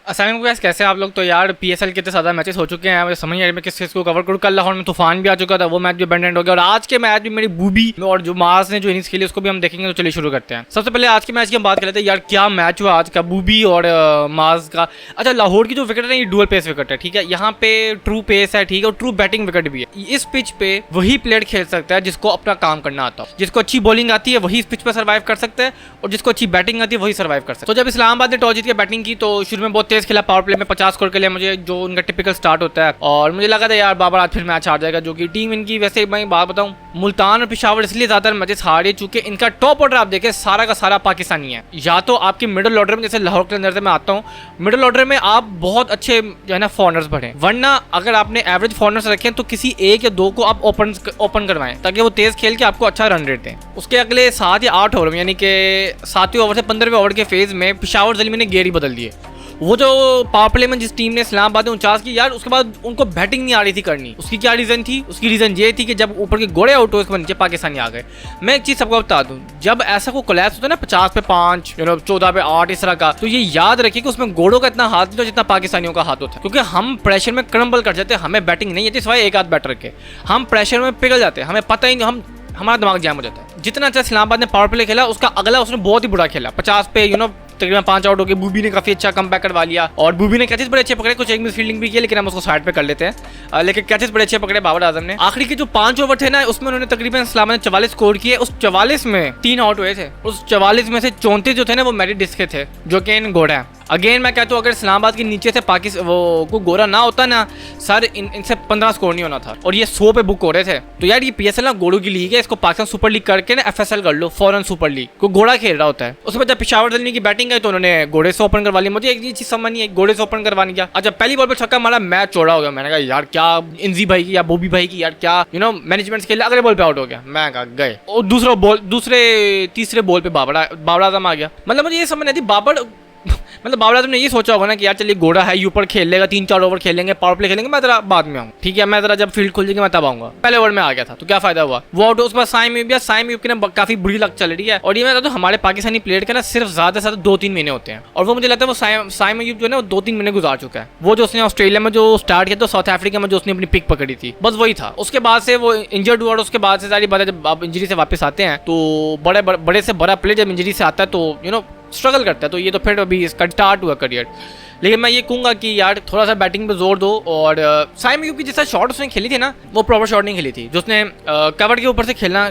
असल में कैसे आप लोग तो यार पीएसएल के इतने ज़्यादा मैचेस हो चुके हैं, मुझे समझ नहीं आ रही मैं किस चीज़ को कवर करूँ। कल लाहौर में तूफान भी आ चुका था, वो मैच भी अबेंडेंट हो गया, और आज के मैच भी मेरी बूबी और जो मास ने जो इनिंग्स खेली उसको भी हम देखेंगे। तो चलिए शुरू करते हैं। सबसे पहले आज के मैच की हम बात कर लेते हैं। यार क्या मैच हुआ आज का बूबी और मास का। अच्छा, लाहौर की जो विकेट है ना, ये डुअल पेस विकेट है, ठीक है। यहाँ पे ट्रू पेस है, ठीक है, और ट्रू बैटिंग विकेट भी है। इस पिच पे वही प्लेयर खेल सकता है जिसको अपना काम करना आता हो। जिसको अच्छी बॉलिंग आती है वही इस पिच पर सर्वाइव कर सकता है, और जिसको अच्छी बैटिंग आती है वही सर्वाइव कर सकता है। तो जब इस्लामाबाद ने टॉस जीत के बैटिंग की तो शुरू में बहुत तेज खेला, पावर प्ले में 50 स्कोर के लिए मुझे जो उनका टिपिकल स्टार्ट होता है, और मुझे लगा था यार बाबर आज फिर मैच हार जाएगा। जो कि टीम इनकी, वैसे मैं बात बताऊं, मुल्तान और पेशावर इसलिए ज्यादातर मैचेस हारे चूंकि इनका टॉप ऑर्डर आप देखें सारा का सारा पाकिस्तानी है। या तो आपकी मिडिल ऑर्डर में, जैसे लाहौर के अंदर से मैं आता हूँ, मिडिल ऑर्डर में आप बहुत अच्छे जो है ना फॉरनर्स बढ़े, वरना अगर आपने एवरेज फॉरनर्स रखें तो किसी एक या दो को आप ओपन करवाएं ताकि वो तेज खेल के आपको अच्छा रन रेट दें। उसके अगले 7 या 8 ओवर में, यानी कि 7वें ओवर से 15वें ओवर के फेज में पेशावर जलीमी ने गेयर ही बदल दिए। वो जो पावर प्ले में जिस टीम ने इस्लामाबाद में 49 की, यार उसके बाद उनको बैटिंग नहीं आ रही थी करनी। उसकी क्या रीज़न थी? उसकी रीज़न ये थी कि जब ऊपर के घोड़े आउट हुए उसके नीचे पाकिस्तानी आ गए। मैं एक चीज़ सबको बता दूं, जब ऐसा कोई कोलैप्स होता है ना 50 पे 5, 14 पे 8 इस तरह का, तो ये याद रखिए कि उसमें घोड़ों का इतना हाथ नहीं था जितना पाकिस्तानियों का हाथ होता है। क्योंकि हम प्रेशर में क्रम्बल कर जाते हैं, हमें बैटिंग नहीं आती सिवाय एक आध बैटर के, हम प्रेशर में पिघल जाते हैं, हमें पता ही नहीं, हमारा दिमाग जैम हो जाता है। जितना अच्छा इस्लामाबाद ने पावर प्ले खेला, उसका अगला उसने बहुत ही बुरा खेला। 50 पे तकरीबन 5 आउट हो गए। बूबी ने काफी अच्छा कमबैक करवा लिया, और बूबी ने कैचेस बड़े अच्छे पकड़े, कुछ एक मिस फील्डिंग भी की, लेकिन हम उसको साइड पे कर लेते हैं। लेकिन कैचेस बड़े अच्छे पकड़े बाबर आजम ने। आखिरी के जो 5 ओवर थे ना, उसमें उन्होंने तकरीबन इस्लामाबाद ने 44 स्कोर किए। उस 44 में 3 आउट हुए थे। उस 44 में से 34 जो थे ना वो मेरिट डिस्क के थे, जो कि इन घोड़ा है। अगेन मैं कहता हूँ अगर इस्लामाबाद के नीचे से पाकिस्तान वो को गोरा ना होता ना सर, इनसे 15 स्कोर नहीं होना था, और ये 100 पे बुक हो रहे थे। तो यार ये पीएसएल ना घोड़ों की लीग है, इसको पाकिस्तान सुपर लीग करके ना एफएसएल कर लो, फॉरेन सुपर लीग। को घोड़ा खेल रहा होता है। उसके बाद जब पेशावर दलनी की बैटिंग आई तो उन्होंने घोड़े से ओपन करवा लिया। मुझे एक चीज समझ नहीं है, घोड़े से ओपन करवा लिया। अच्छा, पहली बॉल पर छक्का मारा, मैच चौड़ा हो गया। मैंने कहा यार क्या इंजी भाई की या बोबी भाई की, यार क्या मैनेजमेंट खेल। अगले बॉल पे आउट हो गया, मैं कहा गए। और तीसरे बॉल पे बाबर आजम आ गया। मतलब मुझे ये समझ नहीं थी बाबर आजम ने ये सोचा होगा ना कि यार चलिए घोड़ा है, ऊपर खेल लेगा, 3-4 ओवर खेलेंगे, पावर प्ले खेलेंगे, मैं जरा बाद में आऊँ, ठीक है, मैं जरा जब फील्ड खुल जाएगी मैं तब आऊंगा। पहले ओवर में आ गया था तो क्या फायदा हुआ। वो आउट। उसके बाद साइम की ना काफी बुरी लक चल रही है। और ये मैं तो हमारे पाकिस्तानी प्लेयर के ना सिर्फ ज्यादा से ज्यादा 2-3 महीने होते हैं, और वो मुझे लगता है वो साइम अयूब जो है ना वो 2-3 महीने गुजार चुका है। वो जो उसने ऑस्ट्रेलिया में जो स्टार्ट किया, तो साउथ अफ्रीका में जो उसने अपनी पिक पकड़ी थी, बस वही था। उसके बाद से वो इंजर्ड हुआ, और उसके बाद से सारी बातें, जब आप इंजरी से वापस आते हैं तो बड़े से बड़ा प्लेयर जब इंजरी से आता है तो स्ट्रगल करता है। तो ये तो फिर अभी इसका स्टार्ट हुआ करियर। लेकिन मैं ये कहूँगा कि यार थोड़ा सा बैटिंग पे जोर दो। और साइम अयूब की जैसा शॉट उसने खेली थी ना, वो प्रॉपर शॉट नहीं खेली थी। जो उसने कवर के ऊपर से खेलना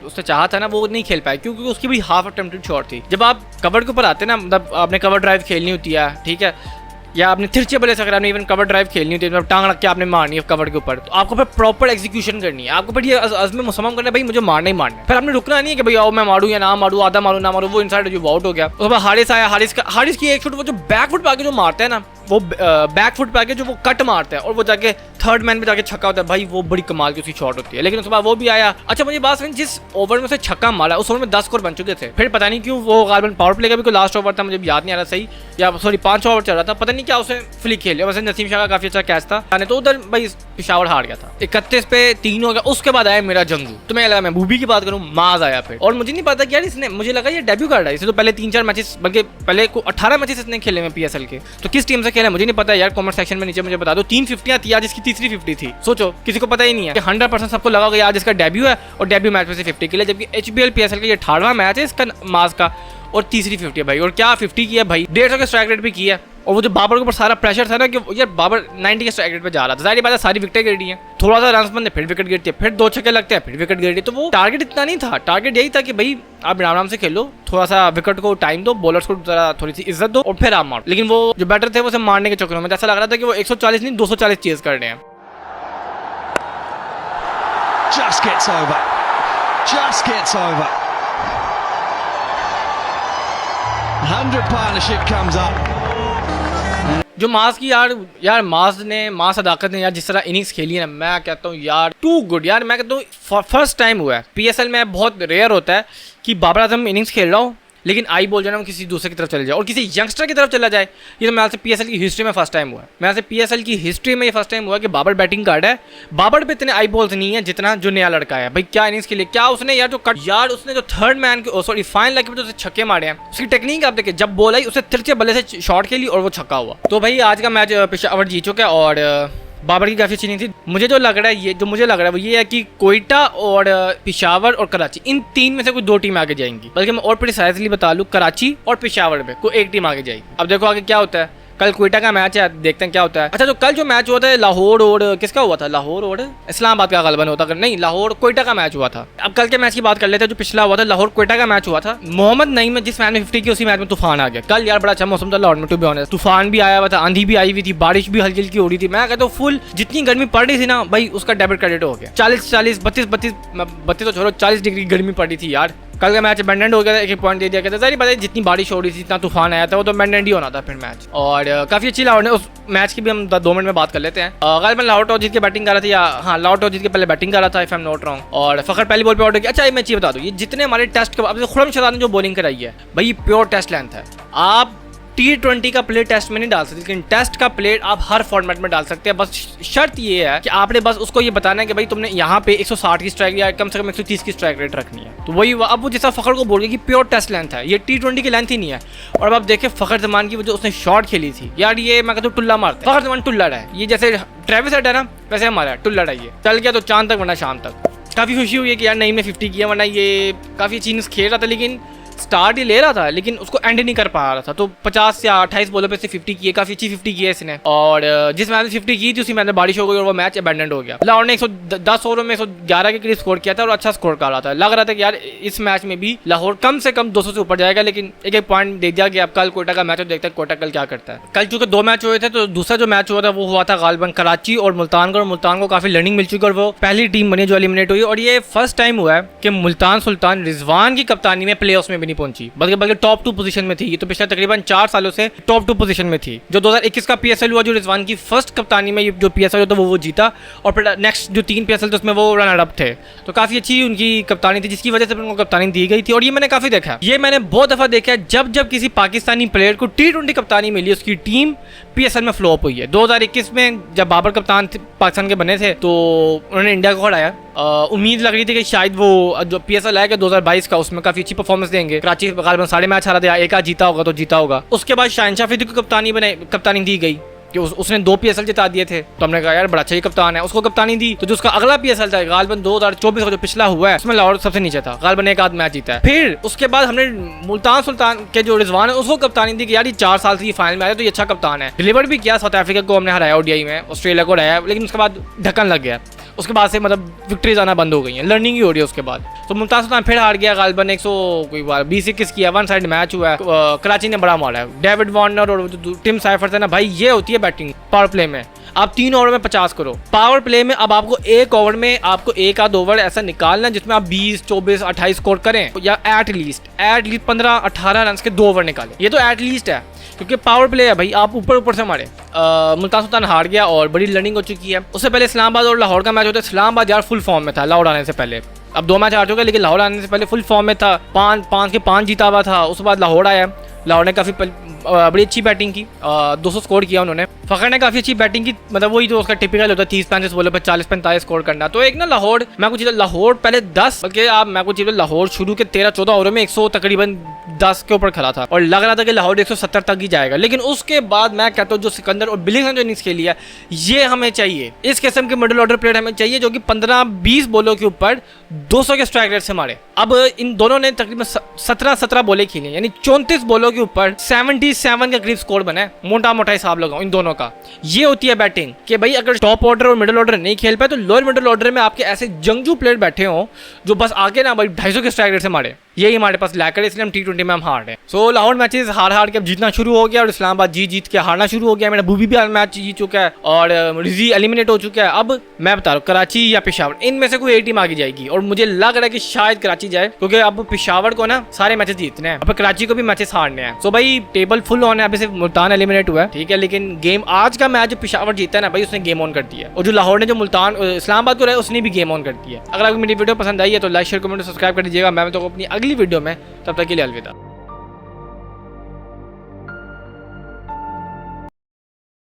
उसने चाहा था ना, वो नहीं खेल पाया क्योंकि उसकी भी हाफ अटेम्प्टेड शॉट थी। जब आप कवर के ऊपर आते ना, मतलब आपने कवर ड्राइव खेलनी होती है, ठीक है, या आपने तिरछे बल्ले से अगर आपने इवन कवर ड्राइव खेलनी होती है, मतलब टांग रख के आपने मारनी है कवर के ऊपर, तो आपको फिर प्रॉपर एग्जीक्यूशन करनी है। आपको फिर ये अज़्म मुसम्मम करना है भाई मुझे मारना ही मारना है। फिर आपने रुकना नहीं है कि भाई आओ मैं मारूं या ना मारूं, आधा मारूं ना मारूं। वो इनसाइड जो आउट हो गया। उसके बाद हारिस आया, हारिस की एक शॉट, वो जो बैक फुट पे आके जो मारता है ना, वो बैक फुट पे आके जो वो कट मारता है और वो जाके थर्ड मैन पे जाके छक्का होता है, भाई वो बड़ी कमाल की उसकी शॉट होती है। लेकिन उसके बाद वो भी आया। अच्छा मुझे बात समझ, जिस ओवर में उसे छक्का मारा उस ओवर में 10 स्कोर बन चुके थे। फिर पता नहीं क्यों वो गालबन पावर प्ले का भी कोई लास्ट ओवर था, मुझे याद नहीं आ रहा सही, या सॉरी 5 ओवर चल रहा था, पता नहीं क्या उसे फ्लिक खेल लिया। वैसे नसीम शाह का काफी अच्छा कैच था, तो उधर भाई पेशावर हार गया था। 31 पे 3 हो गया। उसके बाद आया मेरा जंगू। तो मैं लगा मैं बूबी की बात करूँ, माज आया फिर। और मुझे नहीं पता कि यार इसने, मुझे लगा ये डेब्यू कर रहा है। इसे तो पहले 3-4 मैचेस, बल्कि पहले को 18 मैचेस इसने खेले में पीएसएल के। तो किस टीम से खेला मुझे नहीं पता यार, कमेंट सेक्शन में नीचे मुझे बता दो। 3 50 थी आज, इसकी तीसरी 50 थी। सोचो किसी को पता ही नहीं है। 100% सबको लगा होगा आज इसका डेब्यू है, और डेब्यू मैच में से 50 के लिए, जबकि एचबीएल पीएसएल का ये 18वां मैच है इसका माज का, और तीसरी 50 है भाई। और क्या 50 की है भाई, 150 का स्ट्राइक रेट भी किया। और वो जो बाबर के ऊपर सारा प्रेशर था ना कि यार बाबर 90 के स्ट्राइक रेट पे जा रहा था, जाहिर बात है सारी विकेटें गिर रही हैं, थोड़ा सा रन बनते फिर विकेट गिरती है, फिर 2 छक्के लगते हैं फिर विकेट गिरती है। तो वो टारगेट इतना नहीं था, टारगेट यही था कि भाई आप आराम से खेलो, थोड़ा सा विकेट को टाइम दो, बॉलर्स को थोड़ी सी इज्जत दो, और फिर आप मारो। लेकिन वो जो बैटर थे वो उसे मारने के चक्करों में ऐसा लग रहा था कि वो 140 नहीं 240 चेज कर रहे हैं। Just gets over. Just gets over. 100 partnership comes up. जो मास की यार मास अदाकत ने यार जिस तरह इनिंग्स खेली है ना, मैं कहता हूँ यार टू गुड। यार मैं कहता हूँ फर्स्ट टाइम हुआ है पीएसएल में, बहुत रेयर होता है कि बाबर आजम इनिंग्स खेल रहा हो लेकिन आई बॉल जो है ना वो किसी दूसरे की तरफ चले जाए और किसी यंगस्टर की तरफ चला जाए। ये तो मेरे से PSL की हिस्ट्री में फर्स्ट टाइम हुआ है। मेरे से PSL की हिस्ट्री में ये फर्स्ट टाइम हुआ कि बाबर बैटिंग कार्ड है, बाबर पे इतने आई बॉल्स नहीं है जितना जो नया लड़का है। भाई क्या इनिंग्स के लिए क्या उसने यार जो कट यार उसने जो थर्ड मैन के सॉरी फाइन लगे पे जो छक्के मारे हैं, उसकी टेक्निक आप देखिए, जब बॉल आई उसे तिरछे बल्ले से शॉट खेली और वो छक्का हुआ। तो भाई आज का मैच पेशावर जीत चुका है और बाबर की काफ़ी अच्छी नहीं थी। मुझे जो लग रहा है वो ये है कि कोयटा और पेशावर और कराची, इन तीन में से कोई दो टीम आगे जाएंगी। बल्कि मैं और प्रिसाइजली बता लूँ, कराची और पेशावर में कोई एक टीम आगे जाएगी। अब देखो आगे क्या होता है। कल कोयटा का मैच है, देखते हैं क्या होता है। अच्छा जो कल जो मैच हुआ था लाहौर और किसका हुआ था, लाहौर और इस्लामाबाद का गलबन होता नहीं, लाहौर कोयटा का मैच हुआ था। अब कल के मैच की बात कर लेते हैं जो पिछला हुआ था, लाहौर कोयटा का मैच हुआ था। मोहम्मद नईम में जिस मैच में 50 की उसी मैच में तूफान आ गया। कल यार बड़ा अच्छा मौसम था लाहौर में, टू बी ऑनेस्ट। तूफान भी आया हुआ था, आंधी भी आई हुई थी, बारिश भी हल्की हल्की हो रही थी। मैं कहता हूँ फुल जितनी गर्मी पड़ रही थी ना भाई उसका डेबिट क्रेडिट हो गया। 40 32 तो छोड़ो 40 डिग्री गर्मी पड़ रही थी यार। कल का मैच अबेंडेंट हो गया था, एक पॉइंट दे दिया गया था। सारी बताइए जितनी बारिश हो रही थी, इतना तूफान आया था, वो तो अबेंडेंट ही होना था फिर मैच। और काफ़ी अच्छी लाहौर ने उस मैच की भी हम 2 मिनट में बात कर लेते हैं। गालिबन लाहौर टॉस जीत के बैटिंग कर रहा था, या हाँ लाहौर टॉस जीत के पहले बैटिंग कर रहा था, if I am not wrong. और फखर पहली बॉल पे आउट हो गया। अच्छा मैं चीज़ बता दूँ, ये जितने हमारे टेस्ट के खुरम शहजाद ने जो बॉलिंग कराई है भाई, प्योर टेस्ट लेंथ है। आप T20 का प्लेयर टेस्ट में नहीं डाल सकते, लेकिन टेस्ट का प्लेयर आप हर फॉर्मेट में डाल सकते हैं। बस शर्त ये है कि आपने बस उसको ये बताना है कि भाई तुमने यहाँ पे 160 की स्ट्राइक या कम से कम 130 की स्ट्राइक रेट रखनी है। तो वही अब वो जैसा फखर को बोल गया कि प्योर टेस्ट लेंथ है, ये T20 की लेंथ ही नहीं है। और अब आप देखें फखर जमान की वो जो उसने शॉट खेली थी यार, ये मैं कहता हूँ टुल्ला मारता है। फखर जमान टुल्लड़ है, ये जैसे ट्रेविस हेड है ना वैसे हमारा टुल्लड़ है। ये चल गया तो चांद तक वरना शाम तक। काफ़ी खुशी हुई है कि यार नईम ने 50 किया, वरना ये काफ़ी अच्छी इनिंग्स खेल रहा था, लेकिन स्टार्ट ही ले रहा था लेकिन उसको एंड नहीं कर पा रहा था। तो 50 या 28 बॉलों पे से 50 किए, काफ़ी अच्छी 50 की है इसने। और जिस मैच में 50 की थी उसी मैच में बारिश हो गई और वो मैच अबेंडेंट हो गया। लाहौर ने 110 ओवरों में 111 के करीब स्कोर किया था और अच्छा स्कोर कर रहा था। लग रहा था कि यार इस मैच में भी लाहौर कम से कम 200 से ऊपर जाएगा, लेकिन एक पॉइंट दे दिया कि अब कल कोयटा का मैच और देखते हैं कोयटा कल क्या करता है। कल चूंकि 2 मैच हुए थे, तो दूसरा जो मैच हुआ था वो हुआ था गालिबन कराची और मुल्तान का। और मुल्तान को काफ़ी लर्निंग मिल चुकी है और वो पहली टीम बनी जो एलिमिनेट हुई। और ये फर्स्ट टाइम हुआ है कि मुल्तान सुल्तान रिजवान की कप्तानी में प्ले ऑफ में भी नहीं पहुंची, बल्कि टॉप 2 पोजीशन में थी। ये तो पिछले तकरीबन 4 सालों से टॉप 2 पोजीशन में थी। जो 2021 का PSL हुआ, जो रिजवान की फर्स्ट कप्तानी में जो PSL होता वो जीता, और फिर नेक्स्ट जो 3 PSL थे उसमें वो रनर अप थे। तो काफ़ी अच्छी उनकी कप्तानी थी, जिसकी वजह से उनको कप्तानी दी गई थी। और ये मैंने काफ़ी देखा है, ये मैंने बहुत दफ़ा देखा है, जब किसी पाकिस्तानी प्लेयर को T20 कप्तानी मिली उसकी टीम PSL में फ्लॉप हुई है। 2021 में जब बाबर कप्तान पाकिस्तान के बने थे तो उन्होंने इंडिया को हराया। उम्मीद लग रही थी कि शायद वो जो PSL आएगा 2022 का उसमें काफ़ी अच्छी परफॉर्मेंस देंगे। कराची गालिबन सारे मैच हारा था, एक आध जीता होगा तो जीता होगा। उसके बाद शाहनशाह अफरीदी को कप्तानी दी गई कि उसने 2 PSL जिता दिए थे। तो हमने कहा यार बड़ा अच्छा ही कप्तान है, उसको कप्तानी दी। तो जो उसका अगला PSL था गालिबन 2024 का जो पिछला हुआ है, उसमें लाहौर सबसे नीचे था, गालिबन एक आध मैच जीता है। फिर उसके बाद हमने मुल्तान सुल्तान के जो रिजवान है उसको कप्तानी दी कि यार ये 4 साल से फाइनल में आया तो ये अच्छा कप्तान है। डिलीवर भी किया, साउथ अफ्रीका को हमने हराया ODI में, ऑस्ट्रेलिया को हराया, लेकिन उसके बाद ढक्कन लग गया। उसके बाद से मतलब विक्ट्रीज आना बंद हो गई हैं, लर्निंग ही हो रही है उसके बाद। तो मुल्तान सुल्तान फिर हार गया गालिबन 120-21 किया, 1 साइड मैच हुआ है। कराची ने बड़ा मारा है, डेविड वार्नर और टिम साइफर है ना भाई, ये होती है बैटिंग पावर प्ले में। आप 3 ओवर में 50 करो पावर प्ले में। अब आपको 1 ओवर में आपको एक आध ओवर ऐसा निकालना जिसमें आप 20, 24, 28 स्कोर करें, या एट लीस्ट 15-18 रन के 2 ओवर निकालें। ये तो एट लीस्ट है, क्योंकि पावर प्ले है भाई, आप ऊपर से मारे। मुल्तान सुल्तान हार गया और बड़ी लर्निंग हो चुकी है। उससे पहले इस्लामाबाद और लाहौर का मैच होता है। इस्लामाबाद यार फुल फॉर्म में था लाहौर आने से पहले, अब 2 मैच हार चुका है, लेकिन लाहौर आने से पहले फुल फॉर्म में था। 5 के 5 जीता हुआ था। उसके बाद लाहौर आया, लाहौर ने काफ़ी बड़ी अच्छी बैटिंग की, 200 स्कोर किया उन्होंने। फखर ने काफ़ी अच्छी बैटिंग की, मतलब वही जो उसका टिपिकल होता है 30-35 बॉलों पर 40-45 स्कोर करना। तो एक ना लाहौर, मैं कुछ लाहौर पहले 10, बल्कि आप मैं कुछ लाहौर शुरू के 13-14 ओवरों में 100 तकरीबन 10 के ऊपर खड़ा था और लग रहा था कि लाहौर 170 तक ही जाएगा। लेकिन उसके बाद मैं कहता हूँ जो सिकंदर और बिलिंग्स ने जो इनिंग्स खेली है, ये हमें चाहिए। इस किस्म के मिडिल ऑर्डर प्लेयर हमें चाहिए जो कि 15-20 बॉलों के ऊपर 200 के स्ट्राइक रेट से मारे। अब इन दोनों ने तकरीबन 17 बॉलें खेली, यानी 34 बॉलों के ऊपर 77 के करीब स्कोर बना है। मोटा हिसाब लगाओ इन दोनों का। ये होती है बैटिंग कि भाई अगर टॉप ऑर्डर और मिडिल ऑर्डर नहीं खेल पाए तो लोअर मिडिल ऑर्डर में आपके ऐसे जंगजू प्लेयर बैठे हों जो बस आगे ना भाई 250 के स्ट्राइक रेट से मारे। यही हमारे पास लैकर, इसलिए हम T20 में हम हार रहे हैं। सो लाहौर मैचेस हार के अब जीतना शुरू हो गया और इस्लामाबाद जीत के हारना शुरू हो गया। मेरा बूबी भी मैच जीत चुका है और रिजी एलिमिनेट हो चुका है। अब मैं बता रहा हूँ कराची या पेशावर, इनमें से कोई एक टीम आगे जाएगी और मुझे लग रहा है कि शायद कराची जाए, क्योंकि अब पेशावर को ना सारे मैचेस जीतने हैं, अब कराची को भी मैचेस हारने हैं। सो भाई टेबल फुल ऑन है, अभी सिर्फ मुल्तान एलिमिनेट हुआ है, ठीक है, लेकिन गेम आज का मैच जो पेशावर जीता है ना भाई, उसने गेम ऑन कर दिया। और जो लाहौर ने जो मुल्तान इस्लामाबाद को रहा है उसने भी गेम ऑन कर दिया। अगर आपको मेरी वीडियो पसंद आई है तो लाइक शेयर कमेंट सब्सक्राइब कर दीजिएगा। मैं तो अपनी अगली वीडियो में, तब तक के लिए अलविदा।